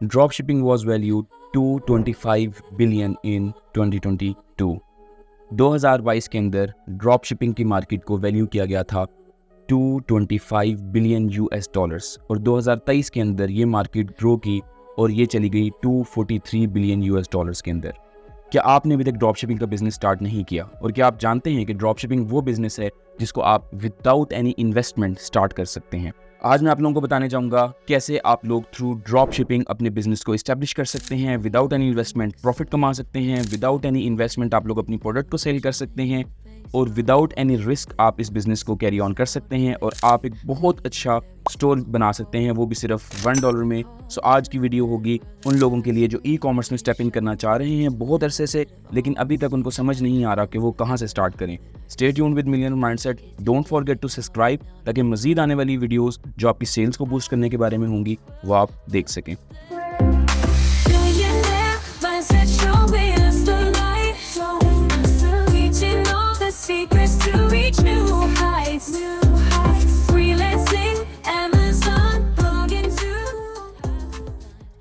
Dropshipping was valued 225 billion in 2022। 2022 के अंदर drop shipping की मार्केट को वैल्यू किया गया था 225 बिलियन यूएस डॉलर्स और 2023 के अंदर ये मार्केट ग्रो की और ये चली गई 243 बिलियन यूएस डॉलर्स के अंदर। क्या आपने अभी तक ड्रॉप शिपिंग का बिजनेस स्टार्ट नहीं किया? और क्या आप जानते हैं कि ड्रॉप शिपिंग वो बिजनेस है जिसको आप विदाउट एनी इन्वेस्टमेंट स्टार्ट कर सकते हैं? आज मैं आप लोगों को बताने जाऊंगा कैसे आप लोग थ्रू ड्रॉप शिपिंग अपने बिजनेस को इस्टेब्लिश कर सकते हैं, विदाउट एनी इन्वेस्टमेंट प्रॉफिट कमा सकते हैं, विदाउट एनी इन्वेस्टमेंट आप लोग अपनी प्रोडक्ट को सेल कर सकते हैं और विदाउट एनी रिस्क आप इस बिजनेस को कैरी ऑन कर सकते हैं और आप एक बहुत अच्छा स्टोर बना सकते हैं, वो भी सिर्फ $1 में। सो आज की वीडियो होगी उन लोगों के लिए जो ई कॉमर्स में स्टेप इन करना चाह रहे हैं बहुत अरसे से, लेकिन अभी तक उनको समझ नहीं आ रहा कि वो कहाँ से स्टार्ट करें। Stay tuned with millionaire mindset, don't forget to subscribe ताकि मजीद आने वाली वीडियोस जो आपकी सेल्स को बूस्ट करने के बारे में होंगी वो आप देख सकें।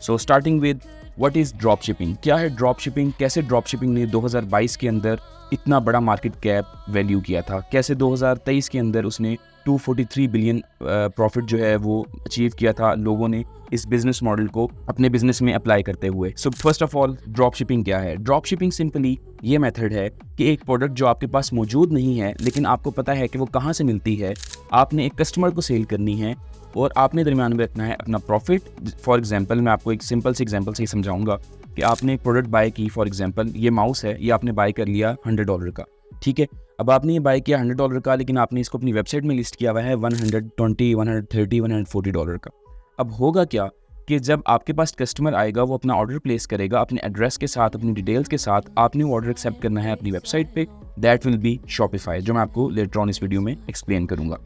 So starting with what is drop shipping. क्या है ड्रॉप शिपिंग? कैसे ड्रॉप शिपिंग ने 2022 के अंदर इतना बड़ा मार्केट कैप वैल्यू किया था? कैसे 2023 के अंदर उसने 243 बिलियन प्रॉफिट जो है वो अचीव किया था लोगों ने इस बिजनेस मॉडल को अपने बिजनेस में अप्लाई करते हुए? So first of all drop shipping क्या है? ड्रॉप शिपिंग सिंपली ये मेथड है कि एक प्रोडक्ट जो आपके पास मौजूद नहीं है लेकिन आपको पता है कि वो कहाँ से मिलती है, आपने एक कस्टमर को सेल करनी है और आपने दरमियान में रखना है अपना प्रॉफिट। फॉर एग्जांपल मैं आपको एक सिंपल सी एग्जांपल से समझाऊंगा कि आपने एक प्रोडक्ट बाय की, फॉर एग्जांपल ये माउस है, ये आपने बाय कर लिया $100 का, ठीक है। अब आपने ये बाय किया $100 का, लेकिन आपने इसको अपनी वेबसाइट में लिस्ट किया हुआ है $120, $130, $140 का। अब होगा क्या कि जब आपके पास कस्टमर आएगा वो अपना ऑर्डर प्लेस करेगा अपने एड्रेस के साथ, अपनी डिटेल्स के साथ, आपने वो ऑर्डर एक्सेप्ट करना है अपनी वेबसाइट पे। दैट विल बी शॉपिफाई, जो मैं आपको लेटर ऑन इस वीडियो में एक्सप्लेन करूंगा।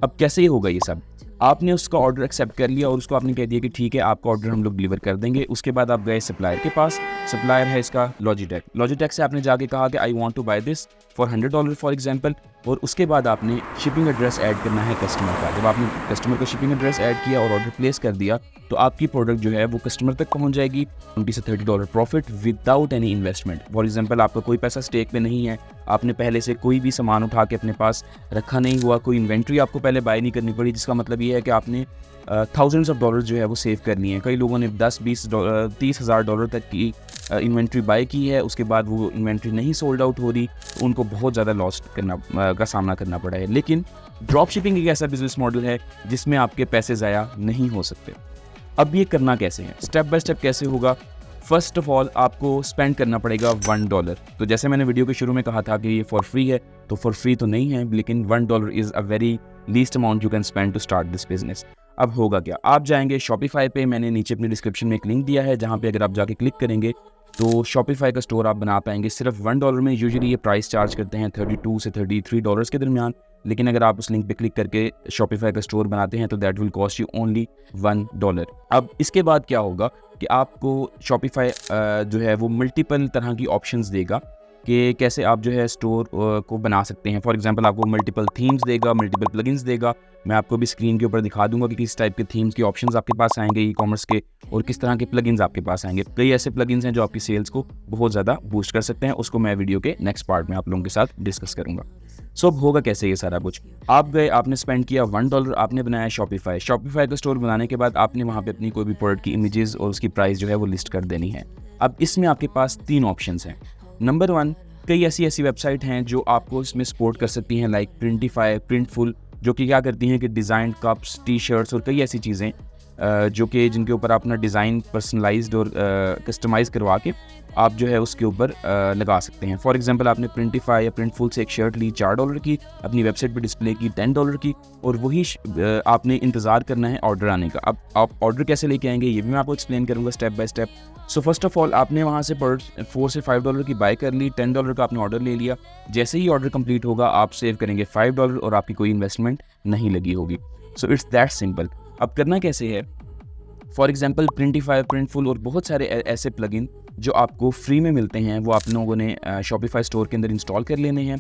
अब कैसे ये होगा ये सब? आपने उसका ऑर्डर एक्सेप्ट कर लिया और उसको आपने कह दिया कि ठीक है आपका ऑर्डर हम लोग डिलीवर कर देंगे। उसके बाद आप गए सप्लायर के पास, सप्लायर है इसका लॉजिटेक। लॉजिटेक से आपने जाके कहा कि I want to buy this for $100 for example, और उसके बाद आपने शिपिंग एड्रेस ऐड करना है कस्टमर का। जब आपने कस्टमर का शिपिंग एड्रेस ऐड किया और ऑर्डर प्लेस कर दिया तो आपकी प्रोडक्ट जो है वो कस्टमर तक पहुंच जाएगी। $20 से $30 profit without any investment. For example आपका कोई पैसा स्टेक पे नहीं है, आपने पहले से कोई भी सामान उठा के अपने पास रखा नहीं हुआ, कोई इन्वेंट्री आपको पहले बाय नहीं करनी पड़ी, जिसका मतलब ये है कि आपने थाउजेंड्स ऑफ डॉलर जो है वो सेव करनी है। कई लोगों ने 10, 20, $30 हज़ार तक की इन्वेंट्री बाय की है, उसके बाद वो इन्वेंट्री नहीं सोल्ड आउट हो रही तो उनको बहुत ज़्यादा लॉस का सामना करना पड़ा है। लेकिन ड्रॉप शिपिंग एक ऐसा बिजनेस मॉडल है जिसमें आपके पैसे ज़ाया नहीं हो सकते। अब ये करना कैसे है, स्टेप बाय स्टेप कैसे होगा? फर्स्ट ऑफ ऑल आपको स्पेंड करना पड़ेगा $1। तो जैसे मैंने वीडियो के शुरू में कहा था कि ये फॉर फ्री है, तो फॉर फ्री तो नहीं है, लेकिन $1 is a very least amount you can spend to start this business. अब होगा क्या? आप जाएंगे शॉपिफाई पे, मैंने नीचे अपनी डिस्क्रिप्शन में एक लिंक दिया है जहाँ पे अगर आप जाके क्लिक करेंगे तो शॉपिफाई का स्टोर आप बना पाएंगे सिर्फ $1 में। यूजुअली ये प्राइस चार्ज करते हैं $32 से $33 के दरमियान, लेकिन अगर आप उस लिंक पे क्लिक करके शॉपिफाई का स्टोर बनाते हैं तो that will cost you only $1। अब इसके बाद क्या होगा कि आपको शॉपिफाई जो है वो मल्टीपल तरह की ऑप्शंस देगा कि कैसे आप जो है स्टोर को बना सकते हैं। फॉर एग्जांपल आपको मल्टीपल थीम्स देगा, मल्टीपल प्लगइन्स देगा। मैं आपको भी स्क्रीन के ऊपर दिखा दूंगा कि किस टाइप के थीम्स की ऑप्शंस आपके पास आएंगे ई कॉमर्स के और किस तरह के प्लगइन्स आपके पास आएंगे। कई ऐसे प्लगइन्स हैं जो आपकी सेल्स को बहुत ज़्यादा बूस्ट कर सकते हैं, उसको मैं वीडियो के नेक्स्ट पार्ट में आप लोगों के साथ डिस्कस करूंगा। सो अब होगा कैसे ये सारा कुछ? आप गए, आपने स्पेंड किया $1, आपने बनाया शॉपिफाई। शॉपिफाई का स्टोर बनाने के बाद आपने वहाँ पे अपनी कोई भी प्रोडक्ट की इमेजेस और उसकी प्राइस जो है वो लिस्ट कर देनी है। अब इसमें आपके पास 3 ऑप्शंस हैं। नंबर 1, कई ऐसी वेबसाइट हैं जो आपको इसमें सपोर्ट कर सकती हैं, लाइक प्रिंटिफाई, प्रिंटफुल, जो कि क्या करती हैं कि डिज़ाइन कप्स, टी शर्ट्स और कई ऐसी चीज़ें जो कि जिनके ऊपर आप अपना डिज़ाइन पर्सनलाइज्ड और कस्टमाइज़ करवा के आप जो है उसके ऊपर लगा सकते हैं। फॉर एग्जांपल आपने प्रिंटिफाई या प्रिंटफुल से एक शर्ट ली $4 की, अपनी वेबसाइट पे डिस्प्ले की $10 की, और वही आपने इंतज़ार करना है ऑर्डर आने का। अब आप ऑर्डर कैसे लेके आएंगे ये भी मैं आपको एक्सप्लेन करूँगा step by step. So first of all आपने वहाँ से प्रोडक्ट $4 से $5 की बाय कर ली, $10 का आपने ऑर्डर ले लिया। जैसे ही ऑर्डर कंप्लीट होगा आप सेव करेंगे $5 और आपकी कोई इन्वेस्टमेंट नहीं लगी होगी। So it's that simple. अब करना कैसे है? फॉर एग्जांपल प्रिंटिफाई, प्रिंटफुल और बहुत सारे ऐसे प्लगइन जो आपको फ्री में मिलते हैं वो आप लोगों ने शॉपिफाई स्टोर के अंदर इंस्टॉल कर लेने हैं।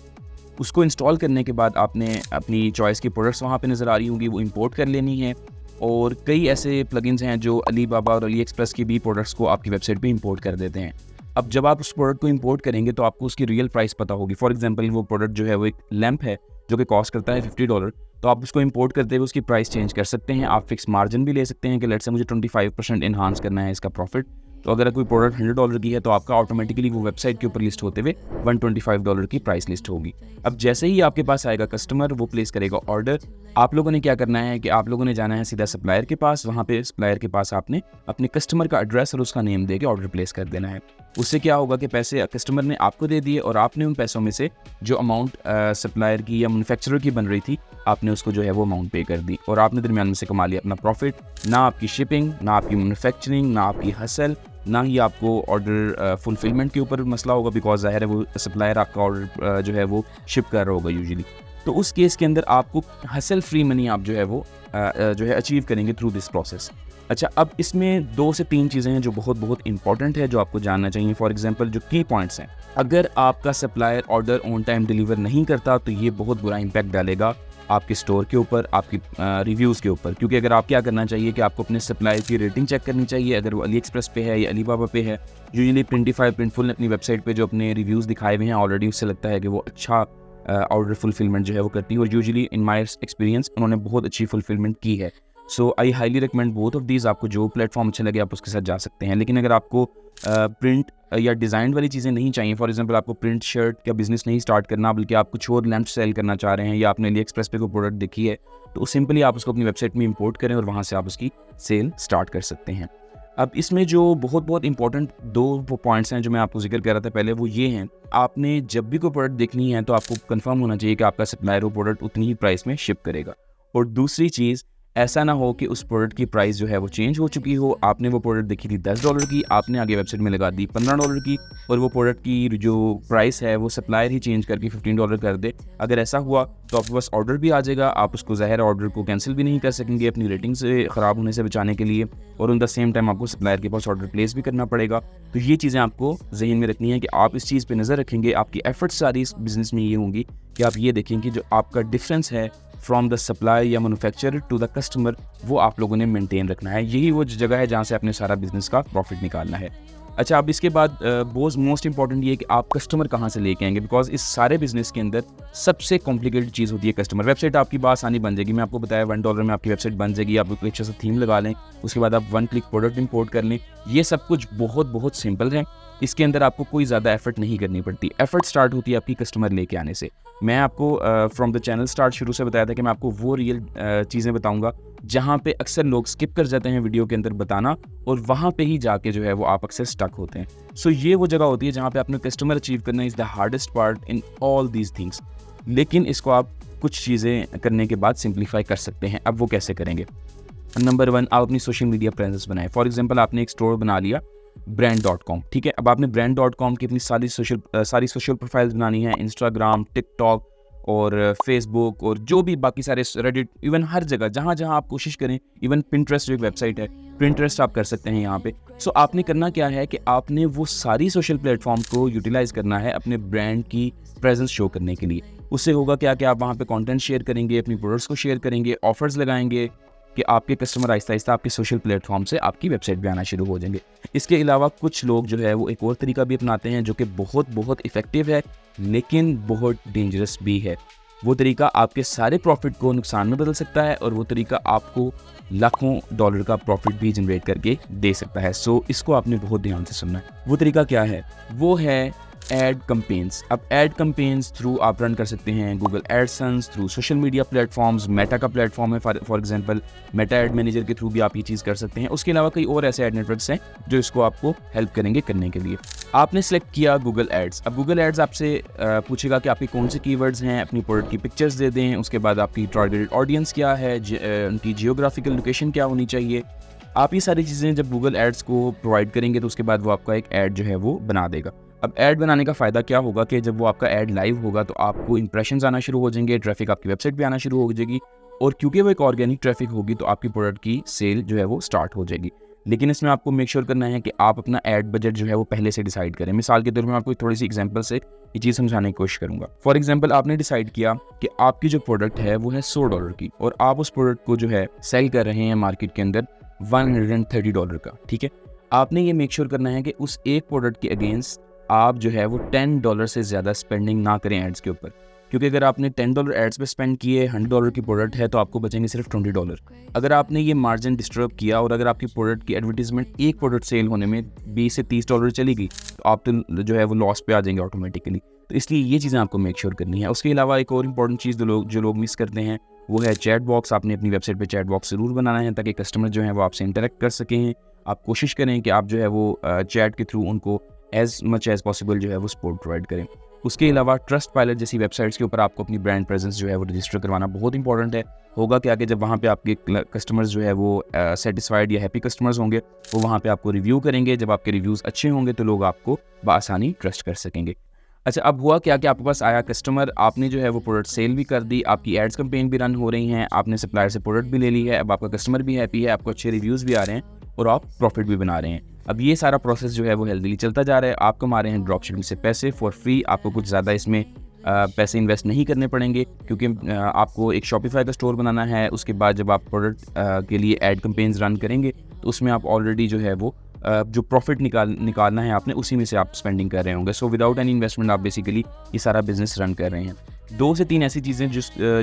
उसको इंस्टॉल करने के बाद आपने अपनी चॉइस की प्रोडक्ट्स वहाँ पे नज़र आ रही होंगी वो इंपोर्ट कर लेनी है और कई ऐसे प्लगइन्स हैं जो अलीबाबा और अली एक्सप्रेस की भी प्रोडक्ट्स को आपकी वेबसाइट पे इंपोर्ट कर देते हैं। अब जब आप उस प्रोडक्ट को इंपोर्ट करेंगे तो आपको उसकी रियल प्राइस पता होगी। फॉर एग्जांपल वो प्रोडक्ट जो है वो एक लैंप है जो कि कॉस्ट करता है $50, तो आप उसको इंपोर्ट करते हुए उसकी प्राइस चेंज कर सकते हैं। आप फिक्स मार्जिन भी ले सकते हैं कि लेट्स से मुझे 25% इन्हांस करना है इसका प्रॉफिट। तो अगर कोई प्रोडक्ट $100 की है तो आपका ऑटोमेटिकली वो वेबसाइट के ऊपर लिस्ट होते हुए $125 की प्राइस लिस्ट होगी। अब जैसे ही आपके पास आएगा कस्टमर, वो प्लेस करेगा ऑर्डर, आप लोगों ने क्या करना है कि आप लोगों ने जाना है सीधा सप्लायर के पास। वहाँ पे सप्लायर के पास आपने अपने कस्टमर का एड्रेस और उसका नेम दे के ऑर्डर प्लेस कर देना है। उससे क्या होगा कि पैसे कस्टमर ने आपको दे दिए और आपने उन पैसों में से जो अमाउंट सप्लायर की या मैन्युफैक्चरर की बन रही थी, आपने उसको जो है वो अमाउंट पे कर दी और आपने दरमियान में से कमा लिया अपना प्रॉफिट। ना आपकी शिपिंग, ना आपकी मैन्युफैक्चरिंग, ना आपकी हसल, ना ही आपको ऑर्डर फुलफिलमेंट के ऊपर मसला होगा, बिकॉज ज़ाहिर है वो सप्लायर आपका ऑर्डर जो है वो शिप कर रहा होगा यूजुअली। तो उस केस के अंदर आपको हसल फ्री मनी आप जो है वो जो है अचीव करेंगे थ्रू दिस प्रोसेस। अच्छा, अब इसमें 2 से 3 चीज़ें हैं जो बहुत इंपॉर्टेंट है, जो आपको जानना चाहिए। फॉर एग्जांपल जो की पॉइंट्स हैं, अगर आपका supplier order on time deliver नहीं करता तो ये बहुत बुरा इंपैक्ट डालेगा आपके स्टोर के ऊपर, आपकी रिव्यूज़ के ऊपर। क्योंकि अगर आप क्या करना चाहिए कि आपको अपने सप्लायर की रेटिंग चेक करनी चाहिए। अगर वो अली एक्सप्रेस पे है या अलीबाबा पे है, यूजुअली प्रिंटिफाई प्रिंटफुल ने अपनी वेबसाइट पे जो अपने रिव्यूज़ दिखाए हुए हैं ऑलरेडी, उससे लगता है कि वो अच्छा ऑर्डर फुलफिलमेंट जो है वो करती है और यूजुअली इन माई एक्सपीरियंस उन्होंने बहुत अच्छी फुलफिलमेंट की है। So I highly recommend both of these. आपको जो प्लेटफॉर्म अच्छा लगे आप उसके साथ जा सकते हैं। लेकिन अगर आपको प्रिंट या डिज़ाइन वाली चीज़ें नहीं चाहिए, फॉर एग्जांपल आपको प्रिंट शर्ट का बिजनेस नहीं स्टार्ट करना, बल्कि आप कुछ और लैंप सेल करना चाह रहे हैं या आपने अली एक्सप्रेस पे कोई प्रोडक्ट देखी है, तो सिंपली आप उसको अपनी वेबसाइट में इंपोर्ट करें और वहाँ से आप उसकी सेल स्टार्ट कर सकते हैं। अब इसमें जो बहुत इंपॉर्टेंट 2 पॉइंट्स हैं जो मैं आपको जिक्र कर रहा था पहले, वो ये हैं, आपने जब भी कोई प्रोडक्ट देखनी है तो आपको कंफर्म होना चाहिए कि आपका सप्लायर वो प्रोडक्ट उतनी ही प्राइस में शिप करेगा। और दूसरी चीज़, ऐसा ना हो कि उस प्रोडक्ट की प्राइस जो है वो चेंज हो चुकी हो। आपने वो प्रोडक्ट देखी थी $10 की, आपने आगे वेबसाइट में लगा दी $15 की, और वो प्रोडक्ट की जो प्राइस है वो सप्लायर ही चेंज करके $15 कर दे। अगर ऐसा हुआ तो आपके पास ऑर्डर भी आ जाएगा, आप उसको ज़ाहिर ऑर्डर को कैंसिल भी नहीं कर सकेंगे अपनी रेटिंग से ख़राब होने से बचाने के लिए, और ऑन द सेम टाइम आपको सप्लायर के पास ऑर्डर प्लेस भी करना पड़ेगा। तो ये चीज़ें आपको ज़हन में रखनी है कि आप इस चीज़ पर नज़र रखेंगे। आपकी एफर्ट्स सारी इस बिज़नेस में ये होंगी कि आप ये देखें कि जो आपका डिफरेंस है फ्रॉम द सप्लायर या मैन्युफैक्चरर टू द कस्टमर, वो आप लोगों ने मेंटेन रखना है। यही वो जगह है जहाँ से अपने सारा बिजनेस का प्रॉफिट निकालना है। अच्छा, अब इसके बाद बहुत मोस्ट इंपॉर्टेंट ये है कि आप कस्टमर कहाँ से लेके आएंगे, बिकॉज इस सारे बिजनेस के अंदर सबसे कॉम्प्लिकेटेड चीज़ होती है कस्टमर। वेबसाइट आपकी आसानी बन जाएगी, मैं आपको बताया $1 में आपकी वेबसाइट बन जाएगी। आप एक अच्छा सा थीम लगा लें, उसके बाद आप 1 क्लिक प्रोडक्ट इंपोर्ट कर लें। ये सब कुछ बहुत सिंपल है। इसके अंदर आपको कोई ज़्यादा एफर्ट नहीं करनी पड़ती। एफर्ट स्टार्ट होती है आपकी कस्टमर लेके आने से। मैं आपको फ्रॉम द चैनल स्टार्ट शुरू से बताया था कि मैं आपको वो रियल चीज़ें बताऊंगा जहाँ पे अक्सर लोग स्किप कर जाते हैं वीडियो के अंदर बताना, और वहाँ पे ही जाके जो है वो आप अक्सर स्टक होते हैं। सो ये वो जगह होती है जहाँ पे आपने कस्टमर अचीव करना is the hardest part in all these things. लेकिन इसको आप कुछ चीज़ें करने के बाद सिंप्लीफाई कर सकते हैं। अब वो कैसे करेंगे? नंबर 1, आप अपनी सोशल मीडिया प्रेजेंस बनाएं। फॉर एग्जांपल आपने एक स्टोर बना लिया brand.com, ठीक है। अब आपने brand.com की अपनी सारी सोशल प्रोफाइल्स बनानी है, इंस्टाग्राम, टिकटॉक और फेसबुक और जो भी बाकी सारे रेडिट, इवन हर जगह जहाँ आप कोशिश करें। इवन पिंटरेस्ट जो एक वेबसाइट है, पिंटरेस्ट आप कर सकते हैं यहाँ पे। सो आपने करना क्या है कि आपने वो सारी सोशल प्लेटफॉर्म को यूटिलाइज करना है अपने ब्रांड की प्रेजेंस शो करने के लिए। उससे होगा क्या कि आप वहाँ पे कंटेंट शेयर करेंगे, अपनी प्रोडक्ट्स को शेयर करेंगे, ऑफर्स लगाएंगे कि आपके कस्टमर आहिस्ता आहिस्ता आपके सोशल प्लेटफॉर्म से आपकी वेबसाइट पे आना शुरू हो जाएंगे। इसके अलावा कुछ लोग जो है वो एक और तरीका भी अपनाते हैं जो कि बहुत इफेक्टिव है लेकिन बहुत डेंजरस भी है। वो तरीका आपके सारे प्रॉफिट को नुकसान में बदल सकता है और वो तरीका आपको लाखों डॉलर का प्रॉफिट भी जनरेट करके दे सकता है। सो इसको आपने बहुत ध्यान से सुनना है। वो तरीका क्या है? वो है एड कैंपेन्स। अब एड कैंपेन्स थ्रू आप रन कर सकते हैं Google AdSense, through social media platforms. Meta का प्लेटफॉर्म है for example, Meta add manager के थ्रू भी आप ये चीज़ कर सकते हैं। उसके अलावा कई और ऐसे एड नेटवर्क्स हैं जो इसको आपको हेल्प करेंगे करने के लिए। आपने सेलेक्ट किया गूगल एड्स। अब गूगल एड्स आपसे पूछेगा कि आपके कौन से कीवर्ड्स हैं, अपनी प्रोडक्ट की पिक्चर्स दे दें। उसके बाद आपकी टारगेटेड ऑडियंस क्या है, उनकी जियोग्राफिकल लोकेशन क्या होनी चाहिए। आप ये सारी चीज़ें जब गूगल एड्स को प्रोवाइड करेंगे तो उसके बाद वो आपका एक ऐड जो है वो बना देगा। अब ऐड बनाने का फ़ायदा क्या होगा कि जब वो आपका ऐड लाइव होगा तो आपको इंप्रेशंस आना शुरू हो जाएंगे, ट्रैफिक आपकी वेबसाइट पे आना शुरू हो जाएगी, और क्योंकि वो एक ऑर्गेनिक ट्रैफिक होगी तो आपकी प्रोडक्ट की सेल जो है वो स्टार्ट हो जाएगी। लेकिन इसमें आपको मेक श्योर करना है कि आप अपना एड बजट जो है वो पहले से डिसाइड करें। मिसाल के तौर पर मैं आपको थोड़ी सी एग्जांपल से ये चीज़ समझाने की कोशिश करूंगा। फॉर एग्जांपल, आपने डिसाइड किया कि आपकी जो प्रोडक्ट है वो है $100 की और आप उस प्रोडक्ट को जो है सेल कर रहे हैं मार्केट के अंदर $130 का, ठीक है। आपने ये मेक श्योर करना है कि उस एक प्रोडक्ट के अगेंस्ट आप जो है वो $10 से ज़्यादा स्पेंडिंग ना करें एड्स के ऊपर, क्योंकि अगर आपने $10 एड्स पे स्पेंड किए, $100 की प्रोडक्ट है तो आपको बचेंगे सिर्फ $20। अगर आपने ये मार्जिन डिस्टर्ब किया और अगर आपकी प्रोडक्ट की एडवर्टीजमेंट एक प्रोडक्ट सेल होने में $20 से $30 चली गई तो आप तो जो है वो लॉस पे आ जाएंगे ऑटोमेटिकली। तो इसलिए ये चीज़ें आपको मेक श्योर करनी है। उसके अलावा एक और इंपॉर्टेंट चीज़ जो लोग मिस करते हैं वो है चैट बॉक्स। आपने अपनी वेबसाइट पे चैट बॉक्स ज़रूर बनाना है ताकि कस्टमर जो है वो आपसे इंटरेक्ट कर सकें। आप कोशिश करें कि आप जो है वो चैट के थ्रू उनको एज मच एज पॉसिबल जो है वो सपोर्ट प्रोवाइड करें। उसके अलावा ट्रस्ट पायलट जैसी वेबसाइट्स के ऊपर आपको अपनी ब्रांड प्रेजेंस जो है वो रजिस्टर करवाना बहुत इंपॉर्टेंट है। होगा क्या कि जब वहाँ पे आपके कस्टमर्स जो है वो सेटिस्फाइड या हैप्पी कस्टमर्स होंगे वो वहाँ पे आपको रिव्यू करेंगे। जब आपके रिव्यूज़ अच्छे होंगे तो लोग आपको बआसानी ट्रस्ट कर सकेंगे। अच्छा, अब हुआ क्या कि आपके पास आया कस्टमर, आपने जो है वो प्रोडक्ट सेल भी कर दी, आपकी एड्स कैंपेन भी रन हो रही हैं, आपने सप्लायर से प्रोडक्ट भी ले ली है, अब आपका कस्टमर भी हैप्पी है, आपको अच्छे रिव्यूज़ भी आ रहे हैं और आप प्रॉफिट भी बना रहे हैं। अब ये सारा प्रोसेस जो है वो हेल्दीली चलता जा रहा है। आप कमा रहे हैं ड्रॉप शिपिंग से पैसे फॉर फ्री। आपको कुछ ज़्यादा इसमें पैसे इन्वेस्ट नहीं करने पड़ेंगे क्योंकि आपको एक शॉपिफाई का स्टोर बनाना है। उसके बाद जब आप प्रोडक्ट के लिए एड कैंपेन्स रन करेंगे तो उसमें आप ऑलरेडी जो है वो जो प्रॉफिट निकालना है आपने उसी में से आप स्पेंडिंग कर रहे होंगे। सो विदाउट एनी इन्वेस्टमेंट आप बेसिकली ये सारा बिजनेस रन कर रहे हैं। 2 से 3 ऐसी चीज़ें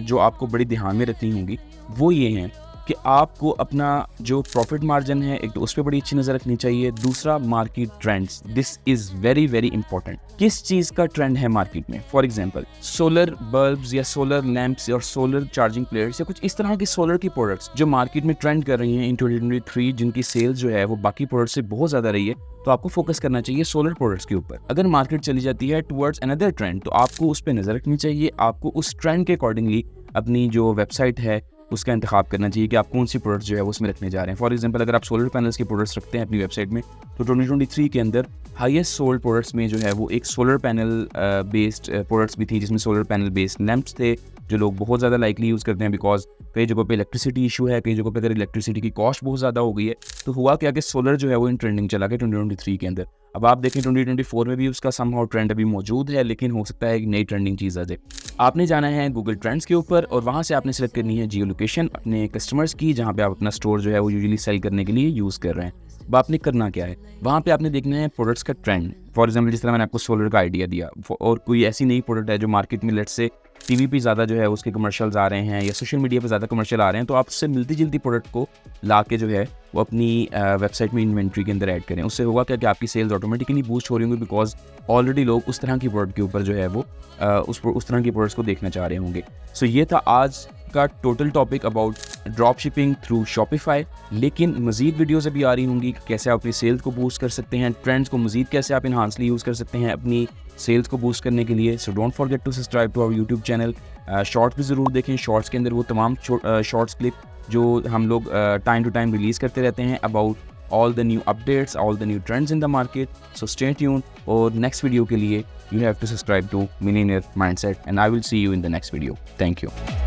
जो आपको बड़ी ध्यान में रखनी होंगी वो ये हैं कि आपको अपना जो प्रॉफिट मार्जिन है एक तो उस पर बड़ी अच्छी नज़र रखनी चाहिए। दूसरा, market trends, this is very very important. किस चीज़ का ट्रेंड है मार्केट में? फॉर एग्जांपल, सोलर बल्ब्स या सोलर लैंप्स और सोलर चार्जिंग प्लेयर्स या कुछ इस तरह के सोलर की प्रोडक्ट्स जो मार्केट में ट्रेंड कर रही हैं इन 2023, जिनकी सेल्स जो है वो बाकी प्रोडक्ट्स से बहुत ज़्यादा रही है, तो आपको फोकस करना चाहिए सोलर प्रोडक्ट्स के ऊपर। अगर मार्केट चली जाती है टुवर्ड्स अनदर ट्रेंड तो आपको उस पर नज़र रखनी चाहिए। आपको उस ट्रेंड के अकॉर्डिंगली अपनी जो वेबसाइट है उसका इंतखाब करना चाहिए कि आप कौन सी प्रोडक्ट्स जो है वो उसमें रखने जा रहे हैं। फॉर एग्जांपल, अगर आप सोलर पैनल्स के प्रोडक्ट्स रखते हैं अपनी वेबसाइट में तो 2023 के अंदर हाईएस्ट सोल्ड प्रोडक्ट्स में जो है वो एक सोलर पैनल बेस्ड प्रोडक्ट्स भी थी, जिसमें सोलर पैनल बेस्ड लैंप्स थे जो लोग बहुत ज़्यादा लाइकली यूज़ करते हैं। बिकॉज कई जगहों पे इलेक्ट्रिसिटी इशू है, कई जगहों पे अगर इलेक्ट्रिसिटी की कॉस्ट बहुत ज़्यादा हो गई है तो हुआ क्या कि सोलर जो है वो इन ट्रेंडिंग चला गया 2023 के अंदर। अब आप देखें 2024 में भी उसका समहाउ ट्रेंड अभी मौजूद है, लेकिन हो सकता है कि नई ट्रेंडिंग चीज़ आ जाए। आपने जाना है गूगल ट्रेंड्स के ऊपर और वहाँ से आपने सेलेक्ट करनी है जियो लोकेशन अपने कस्टमर्स की, जहाँ पे आप अपना स्टोर जो है वो यूजुअली सेल करने के लिए यूज़ कर रहे हैं। अब आपने करना क्या है, वहाँ पे आपने देखना है प्रोडक्ट्स का ट्रेंड। फॉर एग्जांपल, जिस तरह मैंने आपको सोलर का आइडिया दिया, और कोई ऐसी नई प्रोडक्ट है जो मार्केट में लेट्स से टीवी पे ज़्यादा जो है उसके कमर्शियल्स आ रहे हैं या सोशल मीडिया पे ज़्यादा कमर्शियल आ रहे हैं, तो आप उससे मिलती जुलती प्रोडक्ट को ला के जो है वो अपनी वेबसाइट में इन्वेंट्री के अंदर ऐड करें। उससे होगा क्या कि आपकी सेल्स ऑटोमेटिकली बूस्ट हो रही होंगी, बिकॉज ऑलरेडी लोग उस तरह की प्रोडक्ट के ऊपर जो है वो उस तरह की प्रोडक्ट्स को देखना चाह रहे होंगे। सो ये था आज का total topic about drop shipping through Shopify. लेकिन मजीद वीडियोस अभी आ रही होंगी कि कैसे आप अपनी सेल्स को बूस्ट कर सकते हैं, ट्रेंड्स को मजीद कैसे आप इन्हांसली यूज़ कर सकते हैं अपनी सेल्स को बूस्ट करने के लिए। So don't forget to subscribe to our YouTube channel. Shorts भी ज़रूर देखें, शॉर्ट्स के अंदर वो तमाम शॉर्ट्स क्लिप जो हम लोग टाइम टू टाइम रिलीज़ करते रहते हैं about all the new updates, all the new trends in the market. So stay tuned, और next video के लिए you have to subscribe to Millionaire Mindset and I will see you in the next video. Thank you.